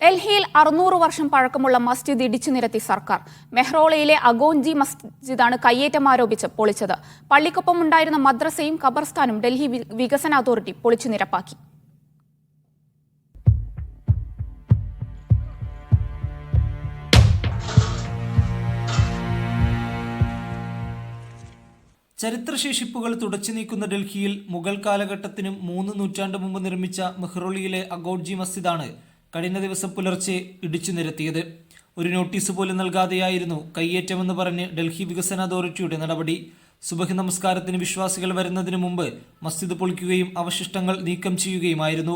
ഡൽഹിയിൽ 600 വർഷം പഴക്കമുള്ള മസ്ജിദ് ഇടിച്ചു നിരത്തി സർക്കാർ. മെഹ്റോളയിലെ അഗോഞ്ചി മസ്ജിദാണ് കയ്യേറ്റം ആരോപിച്ച് പൊളിച്ചത്. പള്ളിക്കൊപ്പം ഉണ്ടായിരുന്ന മദ്രസയും ഖബർസ്ഥാനും ഡൽഹി വികസന അതോറിറ്റി പൊളിച്ചു നിരപ്പാക്കി. ചരിത്രശേഷിപ്പുകൾ തുടച്ചു നീക്കുന്ന ഡൽഹിയിൽ മുഗൾ കാലഘട്ടത്തിനും 3 നൂറ്റാണ്ട് മുമ്പ് നിർമ്മിച്ച മെഹ്റോളിയിലെ അഗോഞ്ചി മസ്ജിദാണ് കഴിഞ്ഞ ദിവസം പുലർച്ചെ ഇടിച്ചു നിരത്തിയത്. ഒരു നോട്ടീസ് പോലും നൽകാതെയായിരുന്നു കയ്യേറ്റമെന്ന് പറഞ്ഞ് ഡൽഹി വികസന അതോറിറ്റിയുടെ നടപടി. സുബഹി നമസ്കാരത്തിന് വിശ്വാസികൾ വരുന്നതിന് മുമ്പ് മസ്ജിദ് പൊളിക്കുകയും അവശിഷ്ടങ്ങൾ നീക്കം ചെയ്യുകയുമായിരുന്നു.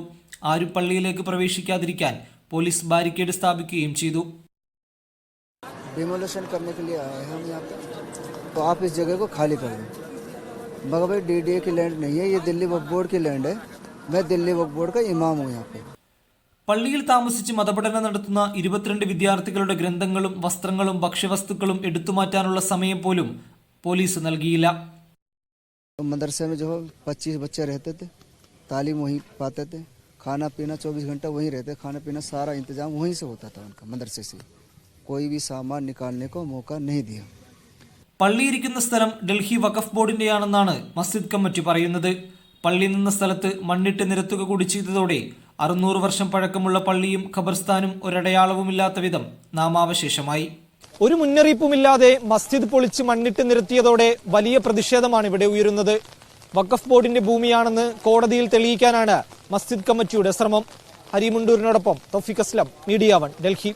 ആരും പള്ളിയിലേക്ക് പ്രവേശിക്കാതിരിക്കാൻ പോലീസ് ബാരിക്കേഡ് സ്ഥാപിക്കുകയും ചെയ്തു. डिमोलेशन करने के लिए आए हैं हम यहाँ पे, तो आप इस जगह को खाली कर दें। मगर भाई डीडीए की लैंड नहीं है, ये दिल्ली वक्फ बोर्ड की लैंड है। मैं दिल्ली वक्फ बोर्ड का इमाम हूँ यहाँ पे. പള്ളിയിൽ താമസിച്ച് മതപഠനം നടത്തുന്ന 22 വിദ്യാർത്ഥികളുടെ ഗ്രന്ഥങ്ങളും വസ്ത്രങ്ങളും ഭക്ഷ്യവസ്തുക്കളും എടുത്തുമാറ്റാനുള്ള സമയം പോലും പോലീസ് നൽകിയില്ല. मदरसे में जो 25 बच्चे रहते थे, तालीम वहीं पाते थे, खाना पीना 24 घंटा वहीं रहते, खाना पीना सारा इंतजाम वहीं से होता था उनका, मदरसे से कोई भी सामान निकालने को मौका नहीं दिया. പള്ളിയിരിക്കുന്ന സ്ഥലം ഡൽഹി വഖഫ് ബോർഡിന്റെയാണെന്നാണ് മസ്ജിദ് കമ്മിറ്റി പറയുന്നത്. പള്ളി നിന്ന സ്ഥലത്ത് മണ്ണിട്ട് നിരത്തുക കൂടി ചെയ്തതോടെ 600 വർഷം പഴക്കമുള്ള പള്ളിയും ഖബർസ്ഥാനും ഒരടയാളവുമില്ലാത്ത വിധം നാമാവശേഷമായി. ഒരു മുന്നറിയിപ്പുമില്ലാതെ മസ്ജിദ് പൊളിച്ച് മണ്ണിട്ട് നിരത്തിയതോടെ വലിയ പ്രതിഷേധമാണ് ഇവിടെ ഉയരുന്നത്. വഖഫ് ബോർഡിന്റെ ഭൂമിയാണെന്ന് കോടതിയിൽ തെളിയിക്കാനാണ് മസ്ജിദ് കമ്മിറ്റിയുടെ ശ്രമം. ഹരിമുണ്ടൂരിനോടൊപ്പം തൗഫീഖ് അസ്ലം, മീഡിയ 1, ഡൽഹി.